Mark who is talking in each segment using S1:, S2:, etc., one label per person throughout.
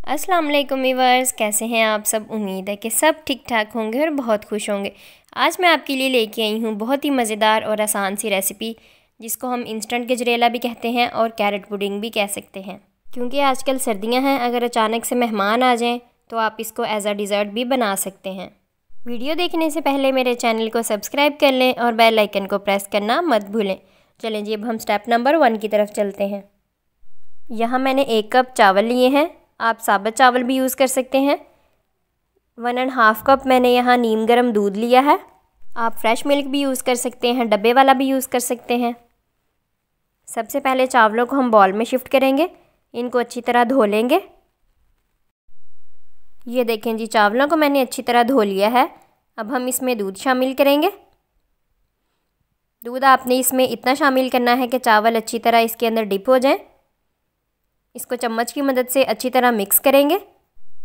S1: अस्सलाम वालेकुम व्यूअर्स, कैसे हैं आप सब। उम्मीद है कि सब ठीक ठाक होंगे और बहुत खुश होंगे। आज मैं आपके लिए लेके आई हूँ बहुत ही मज़ेदार और आसान सी रेसिपी, जिसको हम इंस्टेंट गजरेला भी कहते हैं और कैरेट पुडिंग भी कह सकते हैं। क्योंकि आजकल सर्दियाँ हैं, अगर अचानक से मेहमान आ जाएँ तो आप इसको एज अ डिज़र्ट भी बना सकते हैं। वीडियो देखने से पहले मेरे चैनल को सब्सक्राइब कर लें और बेल आइकन को प्रेस करना मत भूलें। चलें जी, अब हम स्टेप नंबर 1 की तरफ चलते हैं। यहाँ मैंने 1 कप चावल लिए हैं, आप साबुत चावल भी यूज़ कर सकते हैं। 1.5 कप मैंने यहाँ नीम गर्म दूध लिया है। आप फ्रेश मिल्क भी यूज़ कर सकते हैं, डब्बे वाला भी यूज़ कर सकते हैं। सबसे पहले चावलों को हम बाउल में शिफ्ट करेंगे, इनको अच्छी तरह धो लेंगे। ये देखें जी, चावलों को मैंने अच्छी तरह धो लिया है। अब हम इसमें दूध शामिल करेंगे। दूध आपने इसमें इतना शामिल करना है कि चावल अच्छी तरह इसके अंदर डिप हो जाएं। इसको चम्मच की मदद से अच्छी तरह मिक्स करेंगे।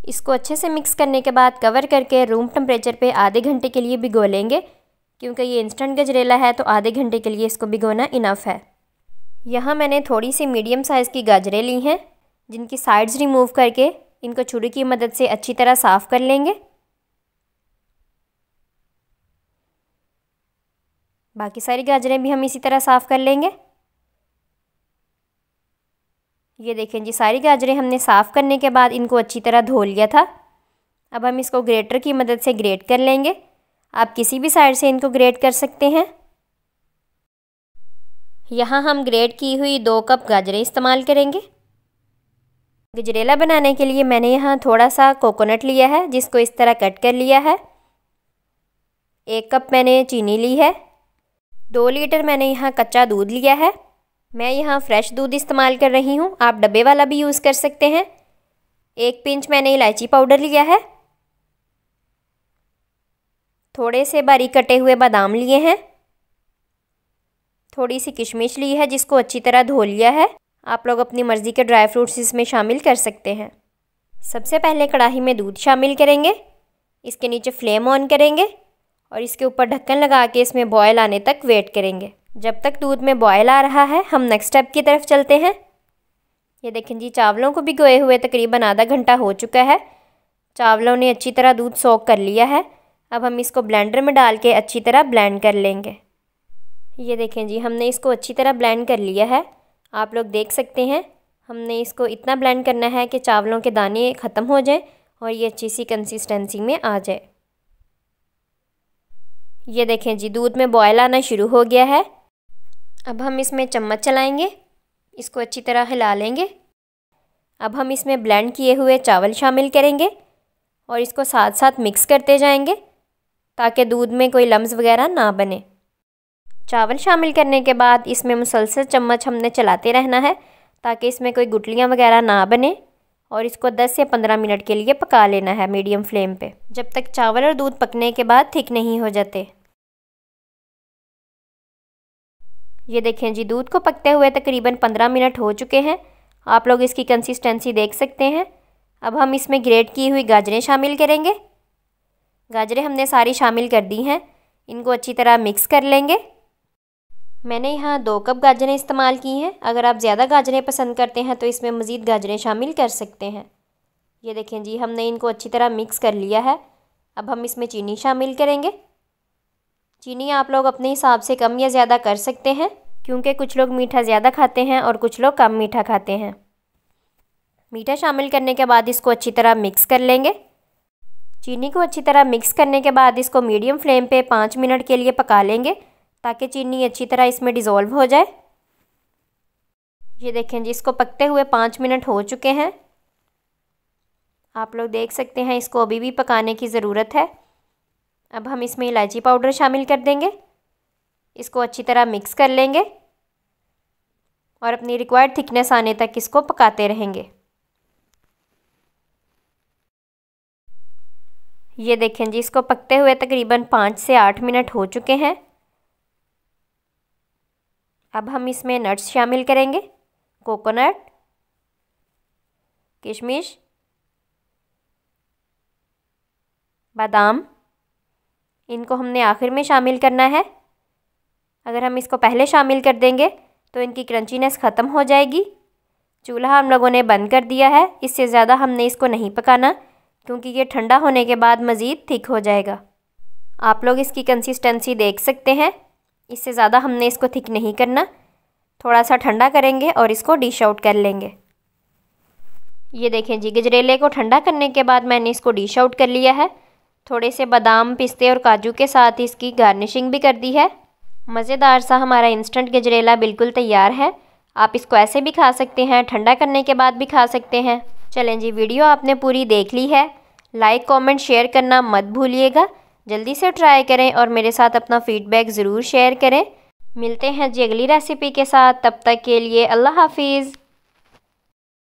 S1: इसको अच्छे से मिक्स करने के बाद कवर करके रूम टेम्परेचर पे आधे घंटे के लिए भिगो लेंगे। क्योंकि ये इंस्टेंट गजरेला है तो आधे घंटे के लिए इसको भिगोना इनफ है। यहाँ मैंने थोड़ी सी मीडियम साइज़ की गाजरें ली हैं, जिनकी साइड्स रिमूव करके इनको छुरी की मदद से अच्छी तरह साफ़ कर लेंगे। बाकी सारी गाजरें भी हम इसी तरह साफ़ कर लेंगे। ये देखें जी, सारी गाजरें हमने साफ़ करने के बाद इनको अच्छी तरह धो लिया था। अब हम इसको ग्रेटर की मदद से ग्रेट कर लेंगे। आप किसी भी साइड से इनको ग्रेट कर सकते हैं। यहाँ हम ग्रेट की हुई 2 कप गाजरें इस्तेमाल करेंगे। गजरेला बनाने के लिए मैंने यहाँ थोड़ा सा कोकोनट लिया है, जिसको इस तरह कट कर लिया है। 1 कप मैंने चीनी ली है। 2 लीटर मैंने यहाँ कच्चा दूध लिया है। मैं यहाँ फ्रेश दूध इस्तेमाल कर रही हूँ, आप डब्बे वाला भी यूज़ कर सकते हैं। 1 पिंच मैंने इलायची पाउडर लिया है। थोड़े से बारीक कटे हुए बादाम लिए हैं। थोड़ी सी किशमिश ली है, जिसको अच्छी तरह धो लिया है। आप लोग अपनी मर्ज़ी के ड्राई फ्रूट्स इसमें शामिल कर सकते हैं। सबसे पहले कढ़ाई में दूध शामिल करेंगे, इसके नीचे फ्लेम ऑन करेंगे और इसके ऊपर ढक्कन लगा के इसमें बॉयल आने तक वेट करेंगे। जब तक दूध में बॉयल आ रहा है हम नेक्स्ट स्टेप की तरफ चलते हैं। ये देखें जी, चावलों को भिगोए हुए तकरीबन आधा घंटा हो चुका है। चावलों ने अच्छी तरह दूध सोख कर लिया है। अब हम इसको ब्लेंडर में डाल के अच्छी तरह ब्लेंड कर लेंगे। ये देखें जी, हमने इसको अच्छी तरह ब्लेंड कर लिया है। आप लोग देख सकते हैं, हमने इसको इतना ब्लेंड करना है कि चावलों के दाने ख़त्म हो जाएं और ये अच्छी सी कंसिस्टेंसी में आ जाए। ये देखें जी, दूध में बॉयल आना शुरू हो गया है। अब हम इसमें चम्मच चलाएंगे, इसको अच्छी तरह हिला लेंगे। अब हम इसमें ब्लेंड किए हुए चावल शामिल करेंगे और इसको साथ साथ मिक्स करते जाएंगे, ताकि दूध में कोई लम्स वगैरह ना बने। चावल शामिल करने के बाद इसमें मुसलसल चम्मच हमने चलाते रहना है, ताकि इसमें कोई गुठलियाँ वगैरह ना बने। और इसको 10 से 15 मिनट के लिए पका लेना है मीडियम फ्लेम पे, जब तक चावल और दूध पकने के बाद थिक नहीं हो जाते। ये देखें जी, दूध को पकते हुए तकरीबन 15 मिनट हो चुके हैं। आप लोग इसकी कंसिस्टेंसी देख सकते हैं। अब हम इसमें ग्रेट की हुई गाजरें शामिल करेंगे। गाजरें हमने सारी शामिल कर दी हैं, इनको अच्छी तरह मिक्स कर लेंगे। मैंने यहाँ 2 कप गाजरें इस्तेमाल की हैं। अगर आप ज़्यादा गाजरें पसंद करते हैं तो इसमें मज़ीद गाजरें शामिल कर सकते हैं। ये देखें जी, हमने इनको अच्छी तरह मिक्स कर लिया है। अब हम इसमें चीनी शामिल करेंगे। चीनी आप लोग अपने हिसाब से कम या ज़्यादा कर सकते हैं, क्योंकि कुछ लोग मीठा ज़्यादा खाते हैं और कुछ लोग कम मीठा खाते हैं। मीठा शामिल करने के बाद इसको अच्छी तरह मिक्स कर लेंगे। चीनी को अच्छी तरह मिक्स करने के बाद इसको मीडियम फ्लेम पे 5 मिनट के लिए पका लेंगे, ताकि चीनी अच्छी तरह इसमें डिज़ोल्व हो जाए। ये देखें जी, इसको पकते हुए 5 मिनट हो चुके हैं। आप लोग देख सकते हैं, इसको अभी भी पकाने की ज़रूरत है। अब हम इसमें इलायची पाउडर शामिल कर देंगे, इसको अच्छी तरह मिक्स कर लेंगे और अपनी रिक्वायर्ड थिकनेस आने तक इसको पकाते रहेंगे। ये देखें जी, इसको पकते हुए तकरीबन 5 से 8 मिनट हो चुके हैं। अब हम इसमें नट्स शामिल करेंगे, कोकोनट, किशमिश, बादाम। इनको हमने आखिर में शामिल करना है। अगर हम इसको पहले शामिल कर देंगे तो इनकी क्रंचीनेस ख़त्म हो जाएगी चूल्हा हम लोगों ने बंद कर दिया है। इससे ज़्यादा हमने इसको नहीं पकाना क्योंकि ये ठंडा होने के बाद मज़ीद थिक हो जाएगा। आप लोग इसकी कंसिस्टेंसी देख सकते हैं। इससे ज़्यादा हमने इसको थिक नहीं करना, थोड़ा सा ठंडा करेंगे और इसको डिश आउट कर लेंगे। ये देखें जी, गजरेले को ठंडा करने के बाद मैंने इसको डिश आउट कर लिया है। थोड़े से बादाम, पिस्ते और काजू के साथ इसकी गार्निशिंग भी कर दी है। मज़ेदार सा हमारा इंस्टेंट गजरेला बिल्कुल तैयार है। आप इसको ऐसे भी खा सकते हैं, ठंडा करने के बाद भी खा सकते हैं। चलें जी, वीडियो आपने पूरी देख ली है। लाइक, कमेंट, शेयर करना मत भूलिएगा। जल्दी से ट्राई करें और मेरे साथ अपना फ़ीडबैक ज़रूर शेयर करें। मिलते हैं जी अगली रेसिपी के साथ, तब तक के लिए अल्लाह हाफिज़।